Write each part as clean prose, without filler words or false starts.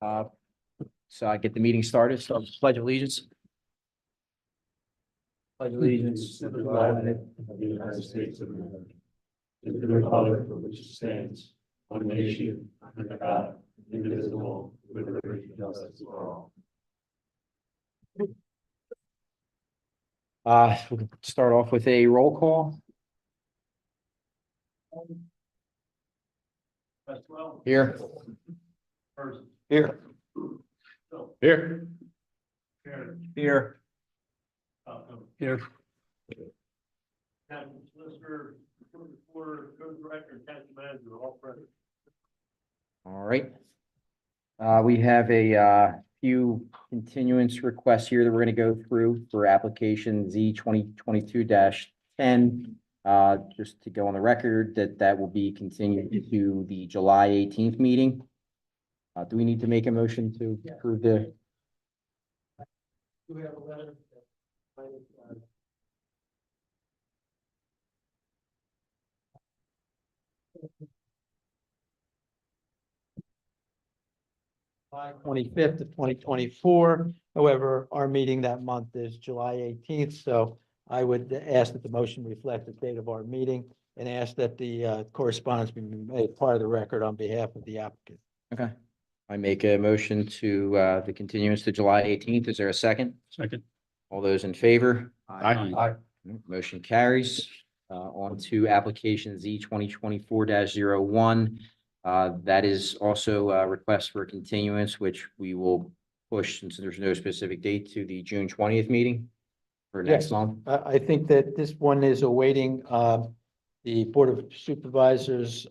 Uh, so I get the meeting started. So pledge of allegiance. Pledge allegiance to the flag of the United States of America, and to the republic for which it stands, one nation, under God, indivisible, with liberty and justice for all. We'll start off with a roll call. Here. Here. Here. Here. Here. Solicitor, reporter, code director, county manager, all present. All right. We have a few continuance requests here that we're going to go through for application Z 2022-10. Just to go on the record that will be continued to the July 18th meeting. Do we need to make a motion to approve the? Do we have a letter? July 25th of 2024. However, our meeting that month is July 18th. So I would ask that the motion reflect the date of our meeting and ask that the correspondence be made part of the record on behalf of the applicant. Okay. I make a motion to the continuance to July 18th. Is there a second? Second. All those in favor? Aye. Motion carries. On to application Z 2024-01. That is also a request for continuance, which we will push since there's no specific date to the June 20th meeting for next Yes. month. I think that this one is awaiting the Board of Supervisors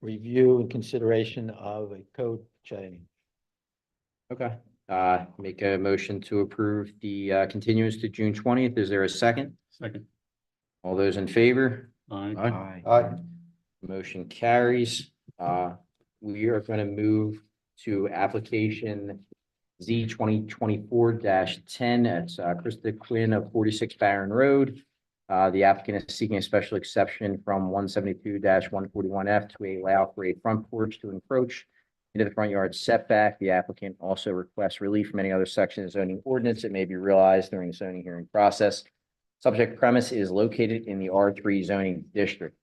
review and consideration of a code change. Okay. Make a motion to approve the continuance to June 20th. Is there a second? Second. All those in favor? Aye. Aye. Motion carries. We are going to move to application Z 2024-10. That's Krista Quinn of 46 Barren Road. The applicant is seeking a special exception from 172-141F to allow for a front porch to encroach into the front yard setback. The applicant also requests relief from any other section of zoning ordinance that may be realized during the zoning hearing process. Subject premise is located in the R3 zoning district.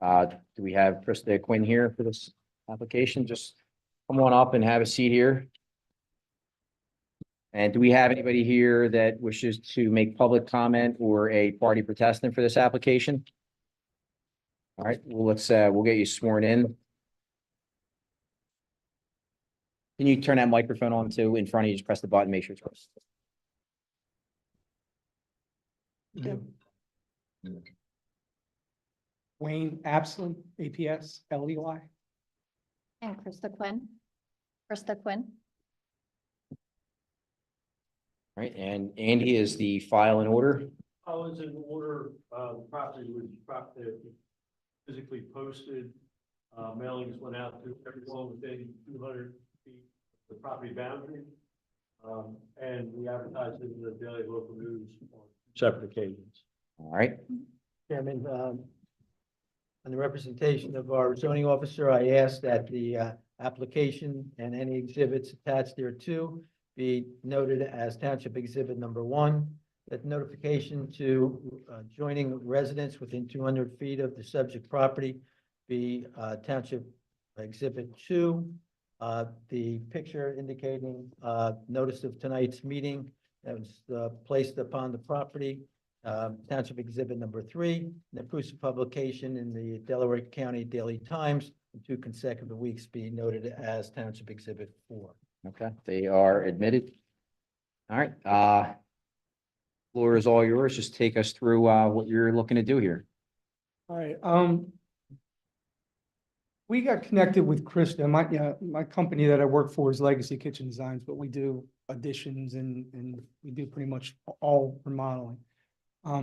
Do we have Krista Quinn here for this application? Just come on up and have a seat here. And do we have anybody here that wishes to make public comment or a party protestant for this application? All right, well, we'll get you sworn in. Can you turn that microphone on too in front of you? Just press the button, make sure it's pressed. Wayne Absley, APS, LEY. And Krista Quinn. Krista Quinn. All right, and Andy is the file in order. I was in order, the property was physically posted. Mailings went out to everyone within 200 feet of the property boundary. And we advertised it in the daily local news on separate occasions. All right, Chairman, on the representation of our zoning officer, I ask that the application and any exhibits attached thereto be noted as Township Exhibit number 1. That notification to joining residents within 200 feet of the subject property be Township Exhibit 2. The picture indicating notice of tonight's meeting that was placed upon the property, Township Exhibit number 3, and the proofs of publication in the Delaware County Daily Times in 2 consecutive weeks be noted as Township Exhibit 4. okay, they are admitted. All right, floor is all yours. Just take us through what you're looking to do here. All right, we got connected with Krista. My company that I work for is Legacy Kitchen Designs, but we do additions and we do pretty much all remodeling.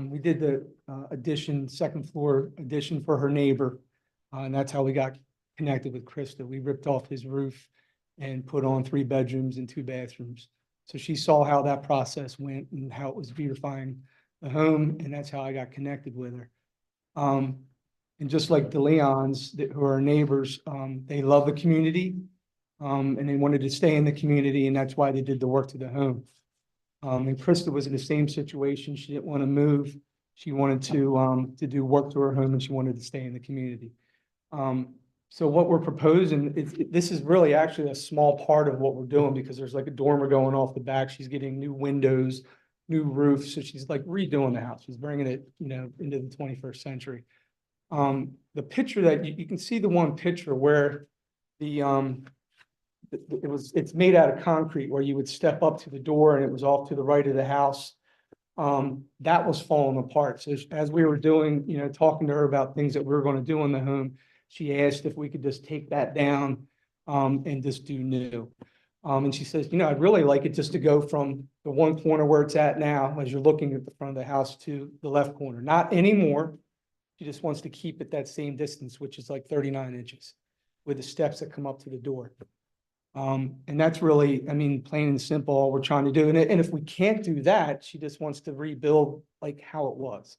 We did the addition, second floor addition for her neighbor, and that's how we got connected with Krista. We ripped off his roof and put on 3 bedrooms and 2 bathrooms. So she saw how that process went and how it was beautifying the home, and that's how I got connected with her. And just like the Leons, who are our neighbors, they love the community. And they wanted to stay in the community, and that's why they did the work to the home. And Krista was in the same situation. She didn't want to move. She wanted to do work to her home, and she wanted to stay in the community. So what we're proposing, this is really actually a small part of what we're doing, because there's like a dormer going off the back. She's getting new windows, new roof. So she's like redoing the house. She's bringing it, into the 21st century. The picture that you can see, the one picture where it's made out of concrete, where you would step up to the door and it was off to the right of the house. That was falling apart. So as we were doing, talking to her about things that we were going to do in the home, she asked if we could just take that down, and just do new. And she says, I'd really like it just to go from the one corner where it's at now, as you're looking at the front of the house, to the left corner, not anymore. She just wants to keep it that same distance, which is like 39 inches with the steps that come up to the door. And that's really, plain and simple, all we're trying to do. And if we can't do that, she just wants to rebuild like how it was.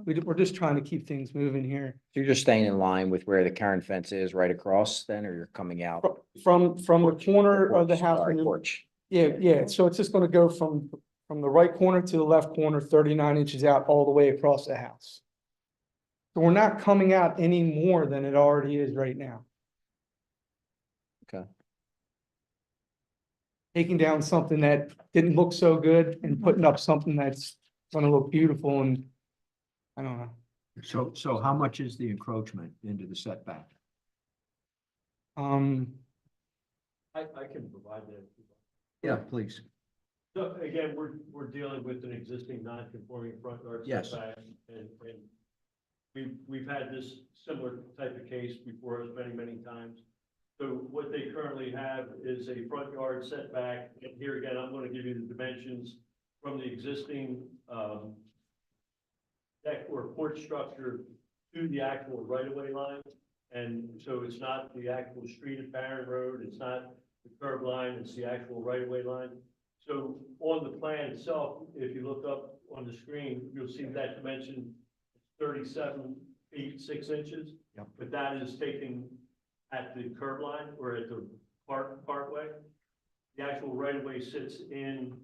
We're just trying to keep things moving here. So you're just staying in line with where the current fence is right across then, or you're coming out? From the corner of the house. Sorry, when you- porch. Yeah. So it's just gonna go from the right corner to the left corner, 39 inches out all the way across the house. So we're not coming out any more than it already is right now. Okay. Taking down something that didn't look so good and putting up something that's gonna look beautiful, and I don't know. So how much is the encroachment into the setback? I can provide that. Yeah, please. So again, we're dealing with an existing non-conforming front yard Yes. setback, and we've had this similar type of case before us many times. So what they currently have is a front yard setback, and here again, I'm going to give you the dimensions from the existing deck or porch structure to the actual right-of-way line. And so it's not the actual street at Barren Road, it's not the curb line, it's the actual right-of-way line. So on the plan itself, if you look up on the screen, you'll see that dimension 37 feet 6 inches. Yep. But that is taken at the curb line or at the partway. The actual right-of-way sits in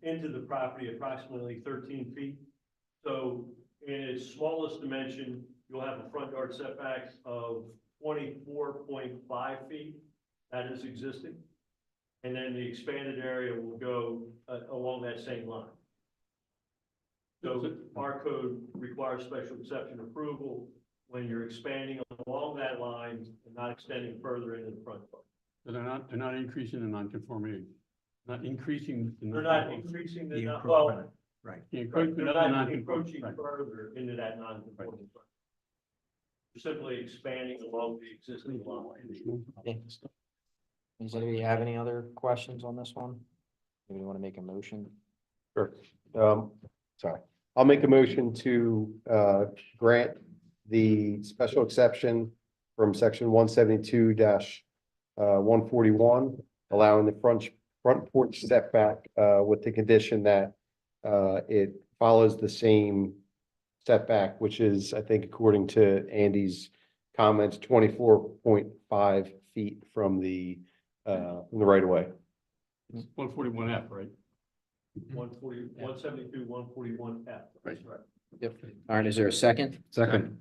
into the property approximately 13 feet. So in its smallest dimension, you'll have a front yard setback of 24.5 feet. That is existing. And then the expanded area will go along that same line. So our code requires special exception approval when you're expanding along that line and not extending further into the front part. So they're not increasing the non-conformity, not increasing. They're not increasing the, The well, encroachment, right. The right, encroachment they're of the not non-conformity, encroaching right. further into that non-conforming front. They're simply expanding along the existing line. Okay. Does anybody have any other questions on this one? Anybody want to make a motion? Sure. Sorry, I'll make a motion to grant the special exception from section 172 141, allowing the front porch setback with the condition that it follows the same setback, which is, I think, according to Andy's comments, 24.5 feet from the right of way. 141F, right? 172, 141F. That's right. Yep. All right, is there a second? Second.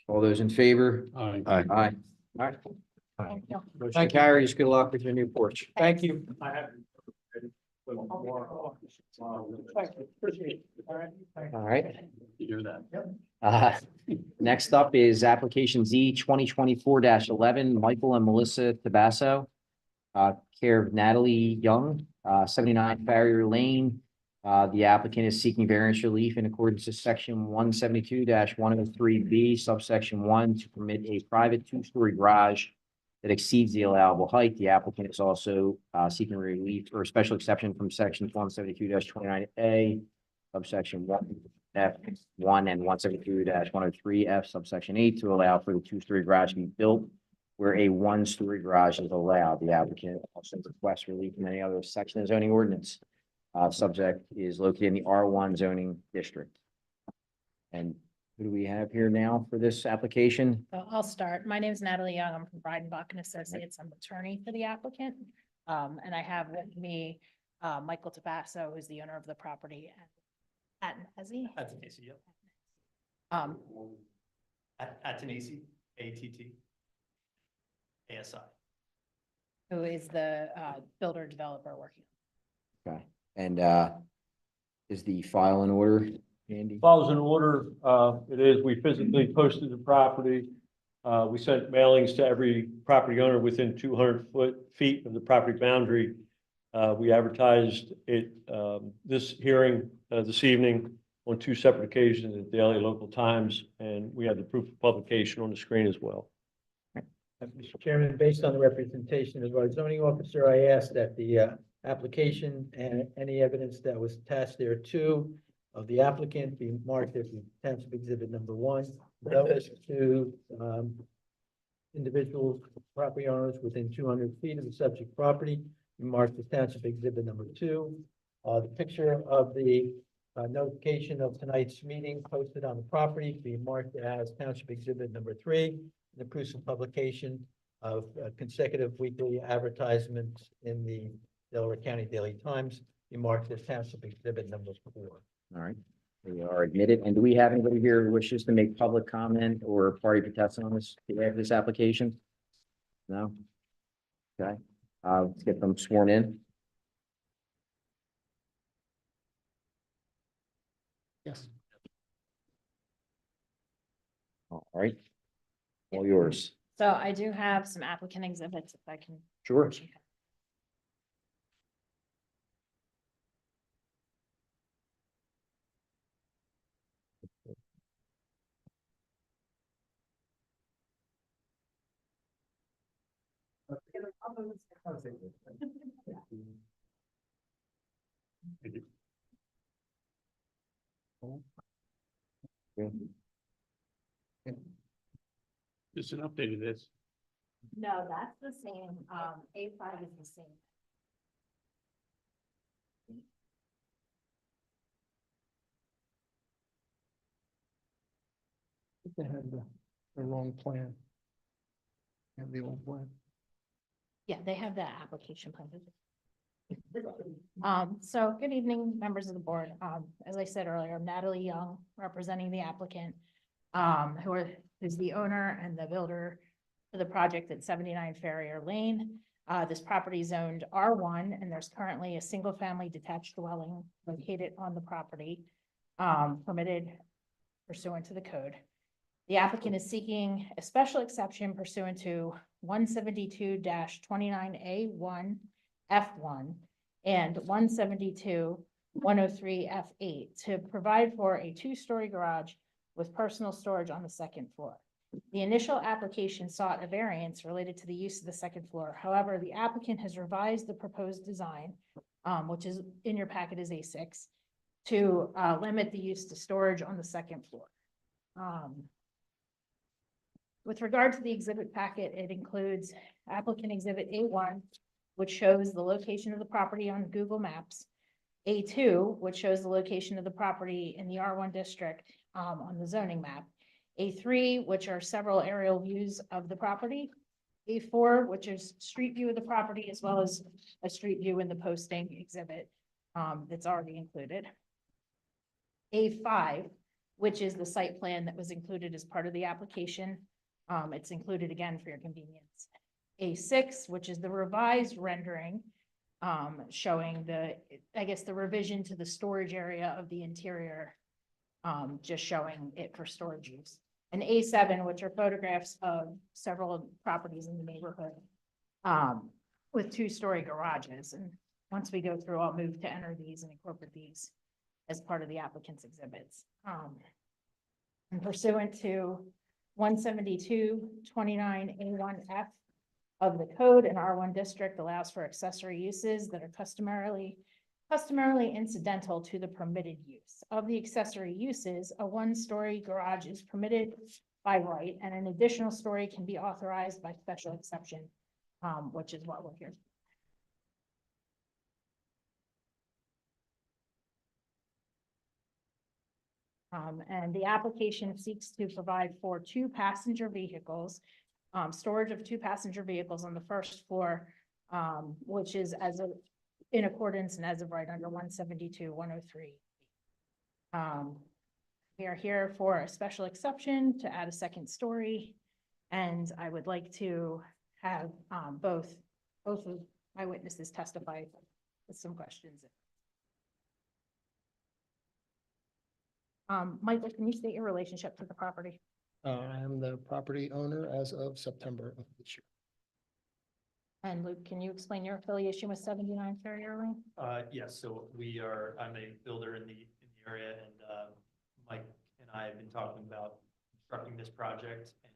All those in favor? Aye. Aye. Aye. All right. Thank you. Motion carries. Good luck with your new porch. Thank you. I have. All right. You hear that? Next up is application Z 2024-11, Michael and Melissa Tabasso. Care of Natalie Young, 79 Farrier Lane. The applicant is seeking variance relief in accordance to section 172-103B subsection 1 to permit a private two-story garage that exceeds the allowable height. The applicant is also seeking relief or special exception from sections 172-29A subsection 1F1 and 172-103F subsection 8 to allow for the two-story garage to be built where a one-story garage is allowed. The applicant also requests relief from any other section of zoning ordinance. Subject is located in the R1 zoning district. And Who do we have here now for this application? So I'll start. My name is Natalie Young. I'm from Breidenbach and Associates. I'm attorney for the applicant. And I have with me, Michael Tabasso, who's the owner of the property. Has he? Atanasi, yep. Um, Atanasi, ATT. ASI. who is the, builder developer working. Okay, and is the file in order, Andy? Files in order, it is, we physically posted the property. We sent mailings to every property owner within 200 feet of the property boundary. We advertised it, this hearing, this evening on 2 separate occasions at daily local times, and we have the proof of publication on the screen as well. Mr. Chairman, based on the representation of our zoning officer, I ask that the application and any evidence that was attached there to of the applicant be marked as Township Exhibit number 1. Those to individual property owners within 200 feet of the subject property be marked as Township Exhibit number 2. The picture of the notification of tonight's meeting posted on the property be marked as Township Exhibit number 3. The proofs of publication of consecutive weekly advertisements in the Delaware County Daily Times be marked as Township Exhibit number 4. All right, they are admitted. And do we have anybody here who wishes to make public comment or party protest on this application? No? Okay, let's get them sworn in. Yes. All right, all yours. So I do have some applicant exhibits if I can. Sure. Just an update of this. No, that's the same. A5 is the same. They had the wrong plan. Have the old plan. Yeah, they have the application plan. So good evening, members of the board. As I said earlier, I'm Natalie Young, representing the applicant, who's the owner and the builder for the project at 79 Farrier Lane. This property is zoned R1, and there's currently a single-family detached dwelling located on the property, permitted pursuant to the code. The applicant is seeking a special exception pursuant to 172-29A1 F1 and 172-103 F8 to provide for a 2-story garage with personal storage on the second floor. The initial application sought a variance related to the use of the second floor. However, the applicant has revised the proposed design, which is in your packet is A6, to limit the use to storage on the second floor. With regard to the exhibit packet, it includes applicant exhibit A1, which shows the location of the property on Google Maps. A2, which shows the location of the property in the R1 district on the zoning map. A3, which are several aerial views of the property. A4, which is street view of the property, as well as a street view in the posting exhibit that's already included. A5, which is the site plan that was included as part of the application. It's included again for your convenience. A6, which is the revised rendering, showing the revision to the storage area of the interior, just showing it for storage use. And A7, which are photographs of several properties in the neighborhood, with 2-story garages. And once we go through, I'll move to enter these and incorporate these as part of the applicant's exhibits. And pursuant to 172-29A1F of the code, an R1 district allows for accessory uses that are customarily incidental to the permitted use. Of the accessory uses, a 1-story garage is permitted by right, and an additional story can be authorized by special exception, which is what we're here. And the application seeks to provide for two passenger vehicles, storage of two passenger vehicles on the first floor, which is in accordance and as of right under 172-103. We are here for a special exception to add a second story. And I would like to have both of my witnesses testify with some questions. Michael, can you state your relationship to the property? I am the property owner as of September of this year. And Luke, can you explain your affiliation with 79 Farrier Lane? Yes, so I'm a builder in the area, and, Mike and I have been talking about constructing this project, and,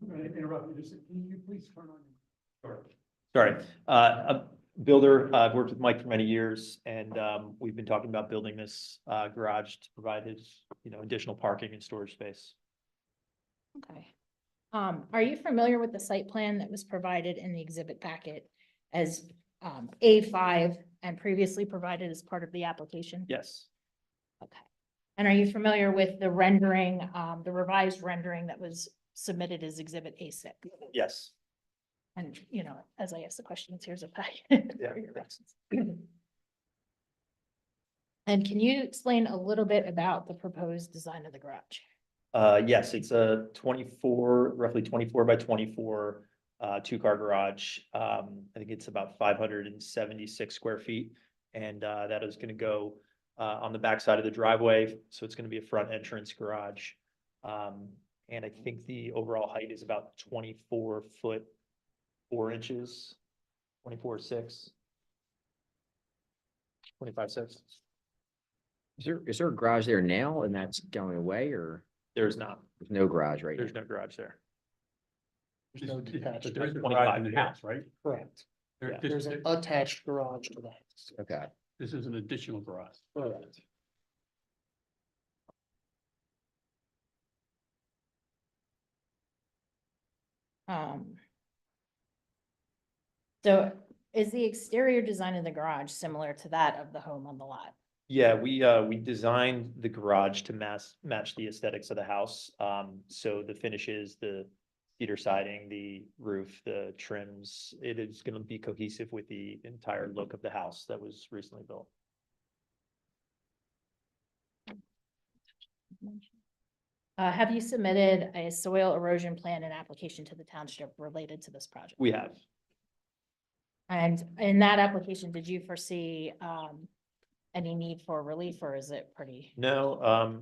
I'm going to interrupt you, just, can you please turn on your? Sure. Sorry, a builder, I've worked with Mike for many years, and, we've been talking about building this, garage to provide his, additional parking and storage space. Okay. Are you familiar with the site plan that was provided in the exhibit packet as A5 and previously provided as part of the application? Yes, Okay. And are you familiar with the rendering, the revised rendering that was submitted as exhibit A6? yes. And, as I ask the questions, here's a packet. Yeah, for your thanks. reference. And can you explain a little bit about the proposed design of the garage? Yes, it's a roughly 24 by 24, two-car garage. I think it's about 576 square feet. And, that is gonna go, on the backside of the driveway. So it's gonna be a front entrance garage. And I think the overall height is about 24 foot, 4 inches, 24.6. 25.6. Is there a garage there now and that's going away, or There's not, there's no garage right now? there's no garage there. There's no detached. But there's a 25 garage in the house, right? Correct. There- Yeah. There's This an attached garage to the house. Okay. this is an additional garage. Correct. So is the exterior design of the garage similar to that of the home on the lot? Yeah, we designed the garage to match the aesthetics of the house. So the finishes, the cedar siding, the roof, the trims, it is gonna be cohesive with the entire look of the house that was recently built. Have you submitted a soil erosion plan and application to the township related to this project? We have. And in that application, did you foresee any need for relief, or is it pretty? No,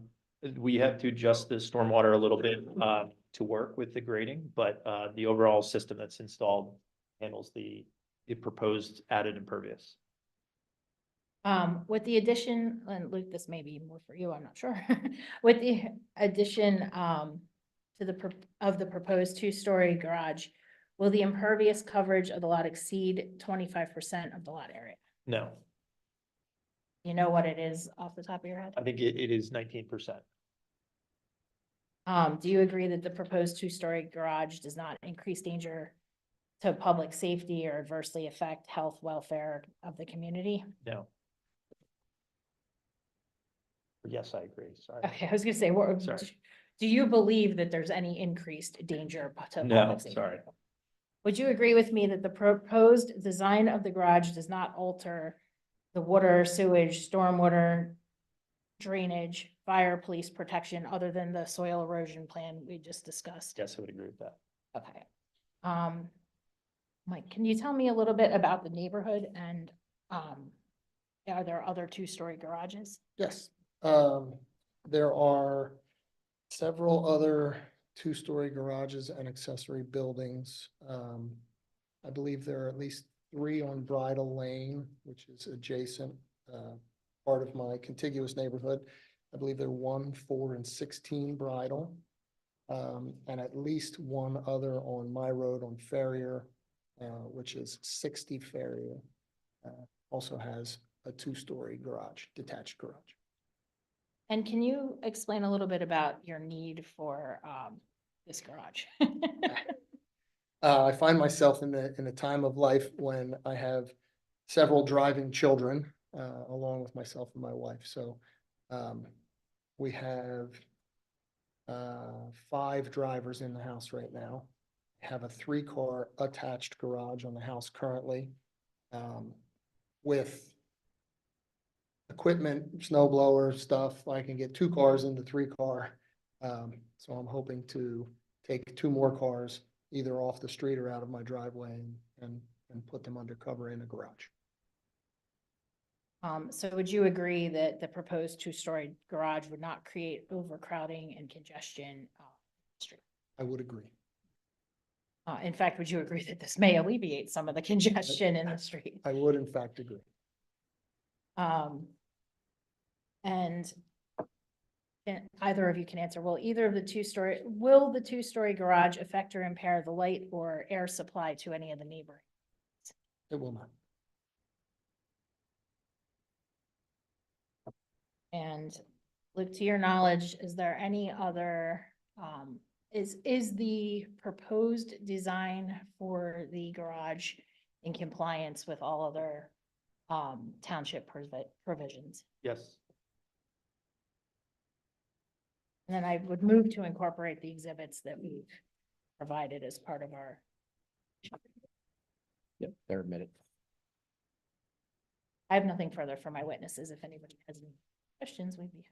we have to adjust the stormwater a little bit to work with the grading, but the overall system that's installed handles the proposed added impervious. With the addition, and Luke, this may be more for you, I'm not sure. With the addition to the proposed two-story garage, will the impervious coverage of the lot exceed 25% of the lot area? No, You know what it is off the top of your head? I think it is 19%. Do you agree that the proposed two-story garage does not increase danger to public safety or adversely affect health, welfare of the community? No. Yes, I agree, sorry. Okay, I was gonna say, what, Sorry. do you believe that there's any increased danger to No, public safety? sorry. Would you agree with me that the proposed design of the garage does not alter the water, sewage, stormwater, drainage, fire, police protection, other than the soil erosion plan we just discussed? Yes, I would agree with that. Okay. Mike, can you tell me a little bit about the neighborhood and, are there other two-story garages? Yes, there are several other two-story garages and accessory buildings. I believe there are at least 3 on Bridle Lane, which is adjacent, part of my contiguous neighborhood. I believe there are 1, 4, and 16 Bridle. And at least one other on my road on Farrier, which is 60 Farrier. Also has a two-story garage, detached garage. And can you explain a little bit about your need for, this garage? I find myself in the time of life when I have several driving children, along with myself and my wife. So, We have 5 drivers in the house right now. Have a 3-car attached garage on the house currently, with equipment, snow blower stuff. I can get 2 cars into 3-car. So I'm hoping to take 2 more cars either off the street or out of my driveway and put them under cover in a garage. So would you agree that the proposed 2-story garage would not create overcrowding and congestion? Street? I would agree. In fact, would you agree that this may alleviate some of the congestion in the street? I would in fact agree. And either of you can answer, will the 2-story garage affect or impair the light or air supply to any of the neighboring? It will not. And Luke, to your knowledge, is there any other, is the proposed design for the garage in compliance with all other township provisions? Yes. And then I would move to incorporate the exhibits that we've provided as part of our. Yep, they're admitted. I have nothing further for my witnesses. If anybody has any questions, we'd be.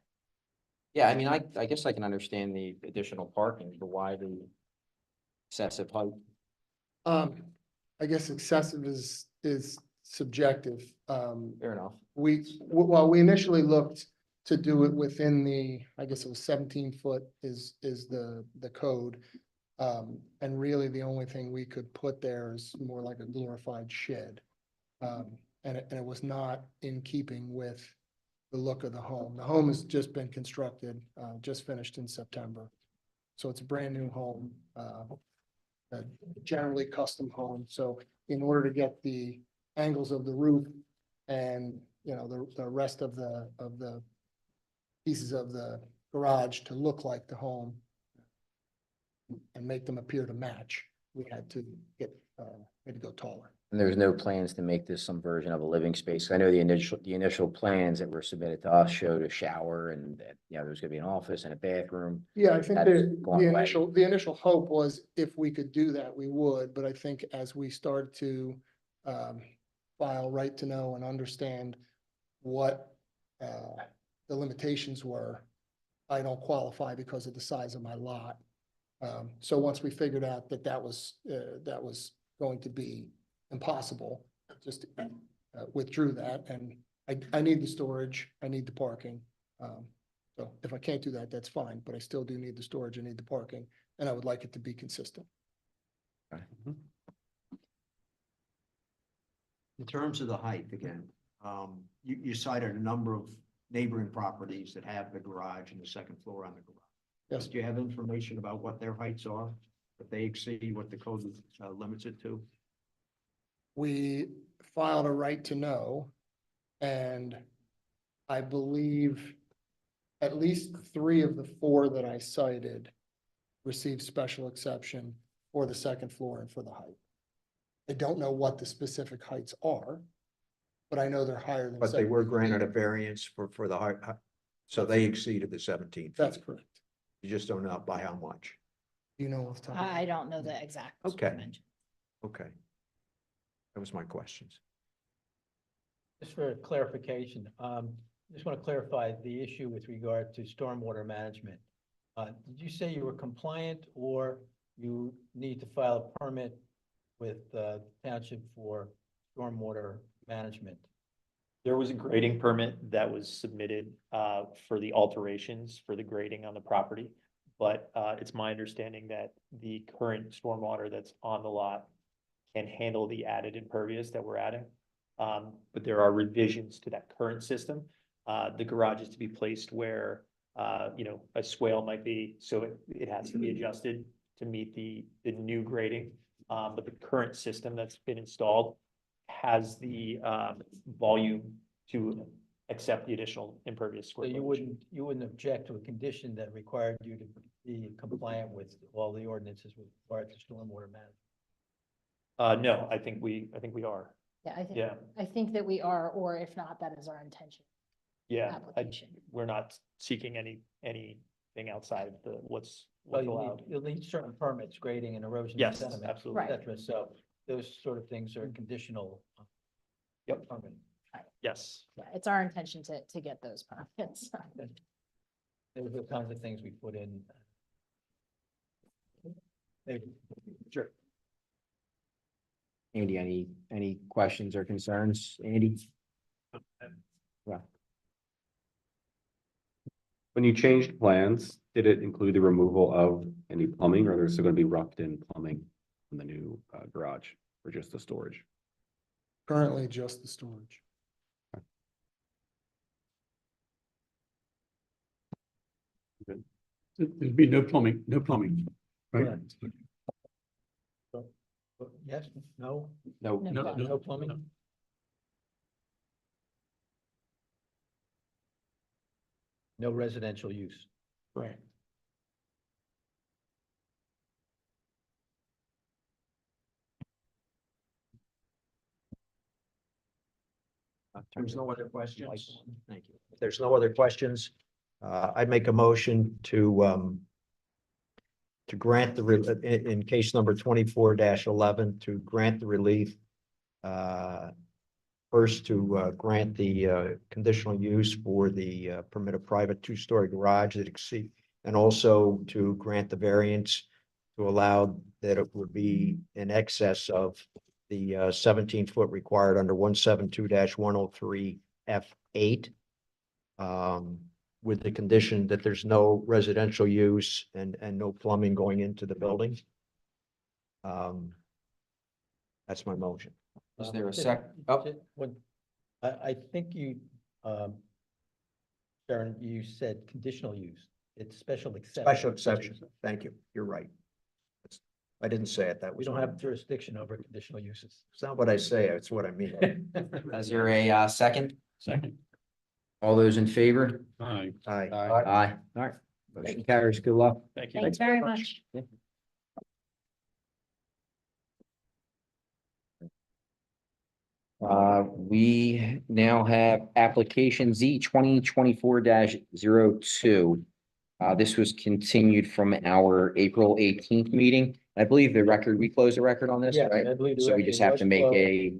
Yeah, I mean, I guess I can understand the additional parking, but why the excessive height? I guess excessive is subjective. Fair enough. We initially looked to do it within the, I guess it was 17 foot is the code. And really the only thing we could put there is more like a glorified shed. And it was not in keeping with the look of the home. The home has just been constructed, just finished in September. So it's a brand new home, a generally custom home. So in order to get the angles of the roof and, you know, the rest of the pieces of the garage to look like the home and make them appear to match, we had to go taller. And there's no plans to make this some version of a living space. I know the initial plans that were submitted to us showed a shower and that, you know, there's gonna be an office and a bathroom. Yeah, I think That's the gone away. initial hope was if we could do that, we would, but I think as we start to file right to know and understand what the limitations were, I don't qualify because of the size of my lot. So once we figured out that was going to be impossible, just withdrew that, and I need the storage, I need the parking. So if I can't do that, that's fine, but I still do need the storage, I need the parking, and I would like it to be consistent. In terms of the height, again, you cited a number of neighboring properties that have the garage and the second floor on the garage. Yes, Do you have information about what their heights are? If they exceed what the code limits it to? we filed a right to know, and I believe at least 3 of the 4 that I cited received special exception for the second floor and for the height. I don't know what the specific heights are, but I know they're higher than. But they were 17 granted a feet. variance for the height, so they exceeded the 17 feet. That's correct. You just don't know by how much. You know off the top of your I head. don't know the exact. Okay. dimension. Okay. That was my questions. Just for clarification, just want to clarify the issue with regard to stormwater management. Did you say you were compliant or you need to file a permit with township for stormwater management? There was a grading permit that was submitted for the alterations for the grading on the property. But it's my understanding that the current stormwater that's on the lot can handle the added impervious that we're adding. But there are revisions to that current system. The garage is to be placed where, you know, a swale might be, so it has to be adjusted to meet the new grading. But the current system that's been installed has the volume to accept the additional impervious So square you footage. wouldn't object to a condition that required you to be compliant with all the ordinances with regard to stormwater management? No, I think we are. Yeah, Yeah. I think that we are, or if not, that is our intention. Yeah, application. we're not seeking anything outside of what's Well, allowed. you'll need certain permits, grading and erosion. Yes, sediment, absolutely. et cetera. So those sort of things are conditional. Yep. permit. Yes. Yeah, it's our intention to get those permits. Those are the kinds of things we put in. Maybe. Sure. Andy, any questions or concerns? Andy? When you changed plans, did it include the removal of any plumbing, or there's still gonna be roughed-in plumbing in the new garage, or just the storage? Currently just the storage. There'd be no plumbing, right? Correct. Yes, no, No. No. no plumbing? No residential use. Right. There's no other questions? Thank you. If there's no other questions, I'd make a motion to grant in case number 24-11, to grant the relief. First, to grant the conditional use for the permit of private two-story garage that exceed, and also to grant the variance to allow that it would be in excess of the 17-foot required under 172-103 F8. With the condition that there's no residential use and no plumbing going into the building. That's my motion. Is there a Just- sec? Oh. just I think you, Sharon, you said conditional use. It's special exception. Special exception. Thank you. You're right. I didn't say it that way. We don't have jurisdiction over conditional uses. It's not what I say, it's what I mean. Is there a second? Second. All those in favor? Aye. Aye. Aye. All right. Motion carries. Good luck. Thank you. Thanks very much. We now have application Z 2024-02. This was continued from our April 18th meeting. I believe we closed the record on this, Yeah, right? I believe the So we record just have was to make closed. a,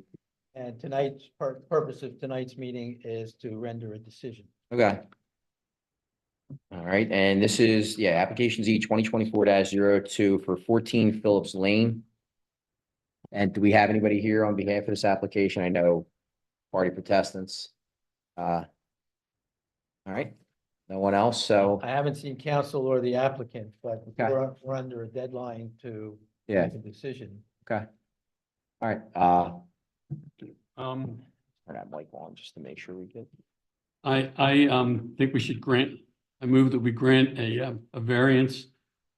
And tonight's purpose of tonight's meeting is to render a decision. okay. All right, and this is, application Z 2024-02 for 14 Phillips Lane. And do we have anybody here on behalf of this application? I know party protestants. All right, no one else, so, I haven't seen counsel or the applicant, but Okay. we're under a deadline to yeah, make a decision. okay. All right, Um, turn that mic on just to make sure we get. I think we should I move that we grant a variance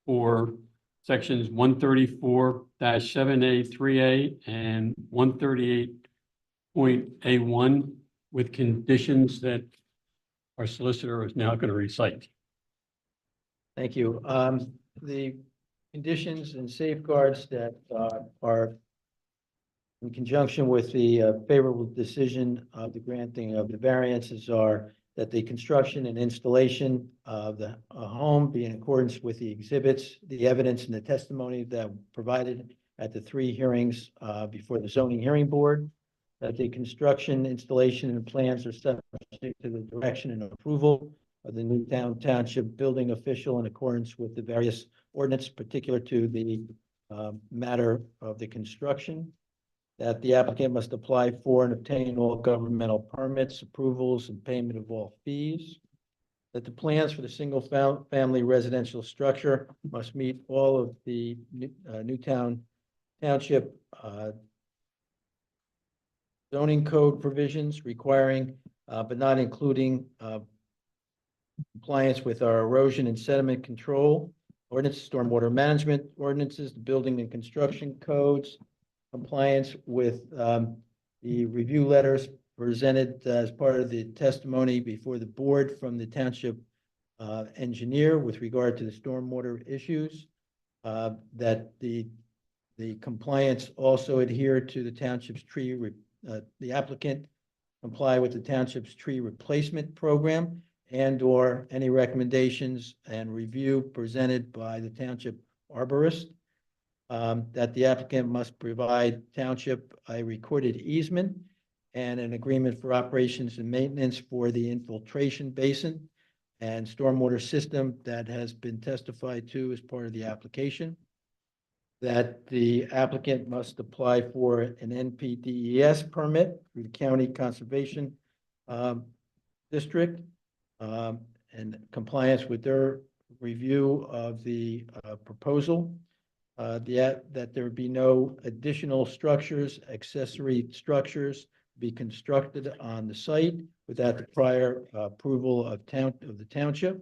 for sections 134-7A3A and 138.A1 with conditions that our solicitor is now going to recite. Thank you. The conditions and safeguards that are in conjunction with the favorable decision of the granting of the variances are that the construction and installation of the home be in accordance with the exhibits, the evidence and the testimony that provided at the 3 hearings before the zoning hearing board, that the construction, installation, and plans are subject to the direction and approval of the Newtown Township building official in accordance with the various ordinance particular to the matter of the construction, that the applicant must apply for and obtain all governmental permits, approvals, and payment of all fees, that the plans for the single family residential structure must meet all of the Newtown Township zoning code provisions requiring, but not including compliance with our erosion and sediment control ordinance, stormwater management ordinances, the building and construction codes, compliance with the review letters presented as part of the testimony before the board from the township engineer with regard to the stormwater issues, that the compliance also adhere to the township's the applicant comply with the township's tree replacement program and/or any recommendations and review presented by the township arborist. That the applicant must provide township a recorded easement and an agreement for operations and maintenance for the infiltration basin and stormwater system that has been testified to as part of the application. That the applicant must apply for an NPDES permit through the County Conservation District and compliance with their review of the proposal. That there be no additional structures, accessory structures be constructed on the site without the prior approval of the township.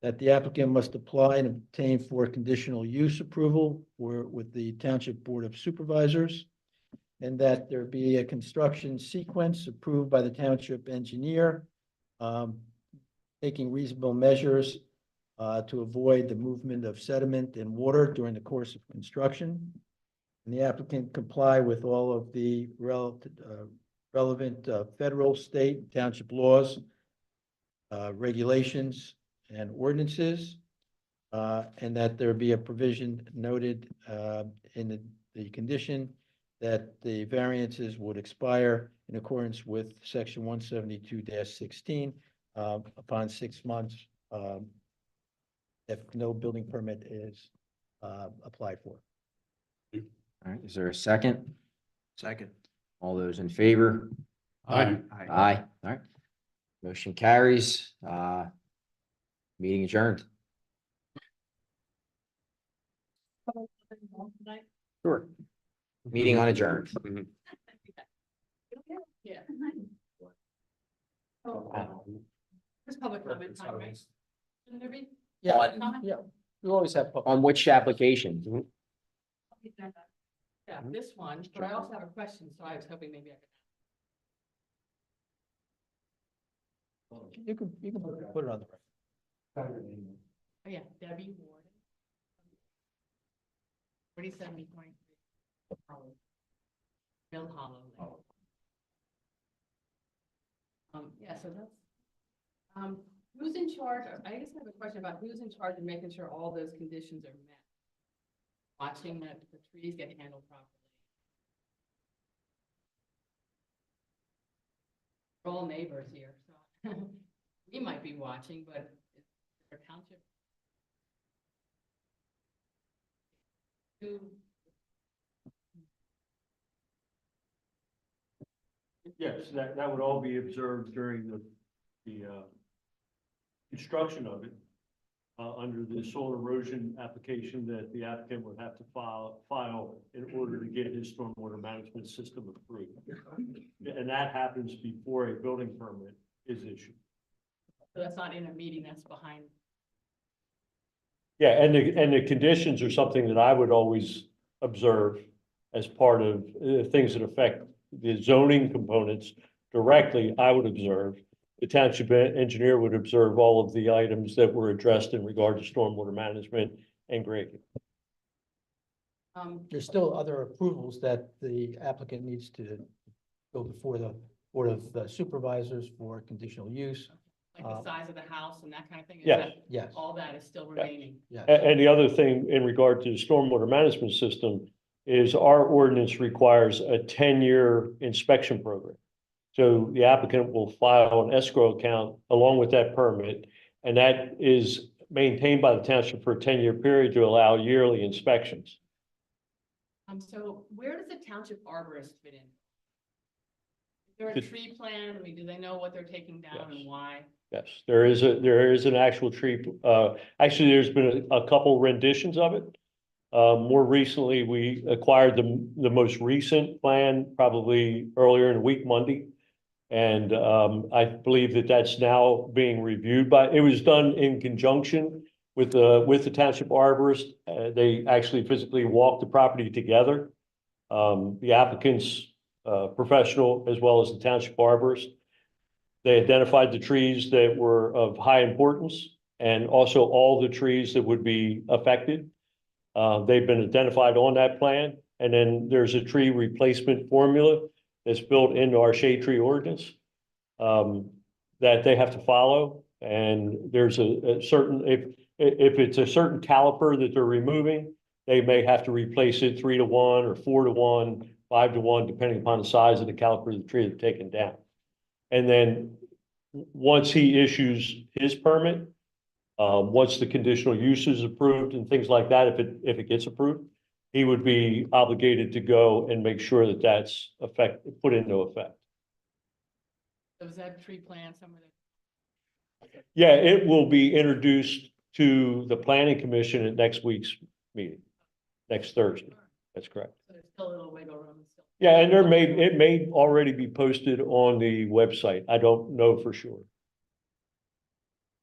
That the applicant must apply and obtain for conditional use approval with the Township Board of Supervisors. And that there be a construction sequence approved by the township engineer, taking reasonable measures to avoid the movement of sediment and water during the course of construction. And the applicant comply with all of the relevant federal, state, township laws, regulations, and ordinances. And that there be a provision noted in the condition that the variances would expire in accordance with section 172-16 upon 6 months if no building permit is applied for. All right, is there a second? Second. All those in favor? Aye. Aye. All right. Motion carries. Meeting adjourned. Sure. Meeting on adjourned. Yeah. There's public comment time, right? Shouldn't there be? Yeah, Comment? yeah, we always have. On which application? Yeah, this one, but I also have a question, so I was hoping maybe I could. You can put it on the record. Oh, yeah, Debbie Ward. 47 Point Mill Hollow. Yeah, so that's, who's in charge? I just have a question about who's in charge of making sure all those conditions are met. Watching that the trees get handled properly. We're all neighbors here, so we might be watching, but our township. Yes, that would all be observed during the construction of it. Under the soil erosion application that the applicant would have to file in order to get his stormwater management system approved. And that happens before a building permit is issued. So that's not in a meeting, that's behind. Yeah, and the conditions are something that I would always observe as part of things that affect the zoning components directly. I would observe. The township engineer would observe all of the items that were addressed in regard to stormwater management and grading. There's still other approvals that the applicant needs to go before the Board of Supervisors for conditional use. Like the size of the house and that kind of thing? Is Yes. that- Yes, All that is still remaining. yes. And the other thing in regard to the stormwater management system is our ordinance requires a 10-year inspection program. So the applicant will file an escrow account along with that permit, and that is maintained by the township for a 10-year period to allow yearly inspections. So where does the township arborist fit in? Is there a The- tree plan? I mean, do they know what they're taking down Yes. and why? Yes, there is an actual tree. Actually, there's been a couple renditions of it. More recently, we acquired the most recent plan, probably earlier in the week, Monday. And I believe that that's now being reviewed it was done in conjunction with the township arborist. They actually physically walked the property together. The applicant's professional as well as the township arborist. They identified the trees that were of high importance and also all the trees that would be affected. They've been identified on that plan. And then there's a tree replacement formula that's built into our shade tree ordinance that they have to follow. And there's a certain, if it's a certain caliper that they're removing, they may have to replace it 3-to-1 or 4-to-1, 5-to-1, depending upon the size of the caliper of the tree they're taking down. And then once he issues his permit, once the conditional use is approved and things like that, if it gets approved, he would be obligated to go and make sure that that's put into effect. Does that tree plan somewhere? Yeah, it will be introduced to the planning commission at next week's meeting, next Thursday. That's correct. So there's still a little wiggle room still. Yeah, and it may already be posted on the website. I don't know for sure.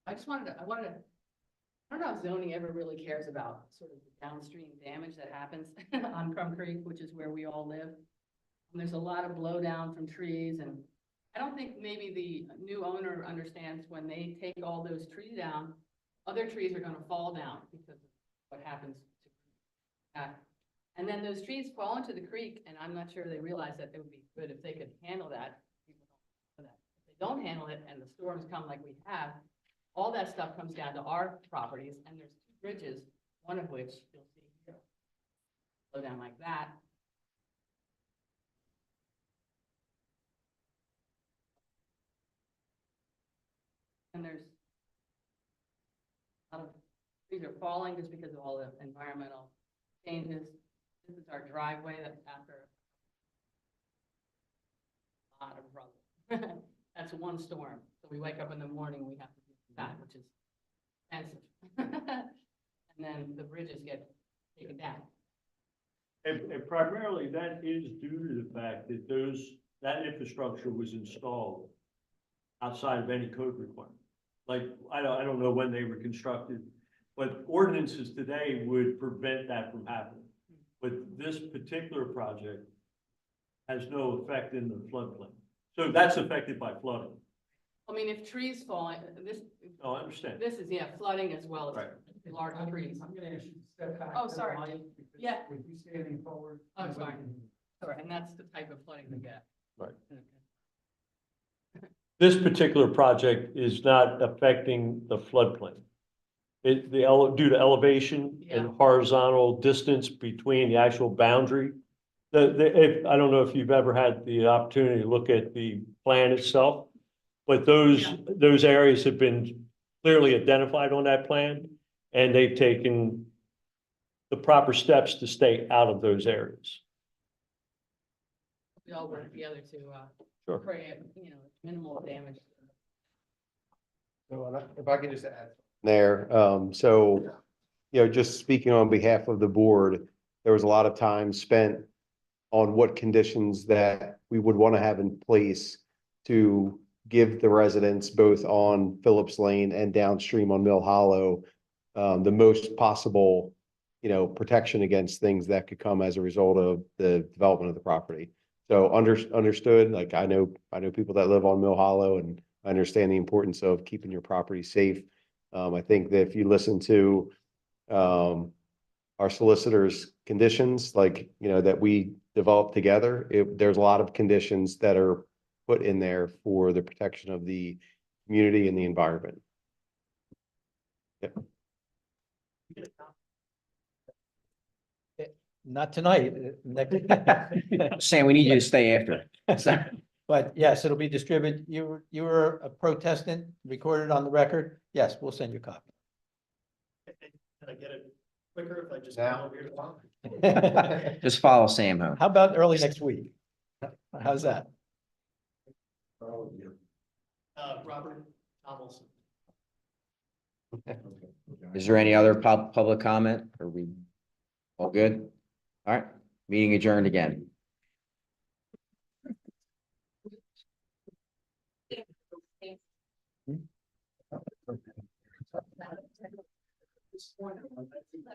I don't know if zoning ever really cares about sort of the downstream damage that happens on Crum Creek, which is where we all live. And there's a lot of blow down from trees, and I don't think maybe the new owner understands when they take all those trees down, other trees are gonna fall down because of what happens to and then those trees fall into the creek, and I'm not sure they realize that it would be good if they could handle that. People don't know that. If they don't handle it and the storms come like we have, all that stuff comes down to our properties, and there's 2 bridges, one of which you'll see here. Go down like that. And there's a lot of trees are falling just because of all the environmental changes. This is our driveway that's after a lot of rubble. That's one storm. So we wake up in the morning, we have to do that, which is expensive. And then the bridges get taken down. And primarily that is due to the fact that that infrastructure was installed outside of any code requirement. Like, I don't know when they were constructed, but ordinances today would prevent that from happening. But this particular project has no effect in the floodplain. So that's affected by flooding. I mean, if trees fall, this, Oh, I understand. this is, flooding as well as Right. large trees. I'm gonna ask you to step back. Oh, sorry. Yeah. With you standing forward. Oh, sorry. Sorry, and that's the type of flooding we get. Right. Okay. This particular project is not affecting the floodplain. Due to elevation Yeah. and horizontal distance between the actual boundary. I don't know if you've ever had the opportunity to look at the plan itself, but those areas have been clearly identified on that plan, and they've taken the proper steps to stay out of those areas. We all work together to, Sure. create, minimal damage. So if I could just add. There, so, just speaking on behalf of the board, there was a lot of time spent on what conditions that we would want to have in place to give the residents both on Phillips Lane and downstream on Mill Hollow, the most possible, protection against things that could come as a result of the development of the property. So understood, like I know people that live on Mill Hollow, and I understand the importance of keeping your property safe. I think that if you listen to our solicitor's conditions, like, that we developed together, there's a lot of conditions that are put in there for the protection of the community and the environment. Yep. Not tonight. Sam, we need you to stay after. But yes, it'll be distributed. You were a protestant, recorded on the record. Yes, we'll send you a copy. Can I get it quicker if I just Now? come over here to talk? Just follow Sam home. How about early next week? How's that? Robert Tomlinson. Is there any other public comment? Are we all good? All right, meeting adjourned again.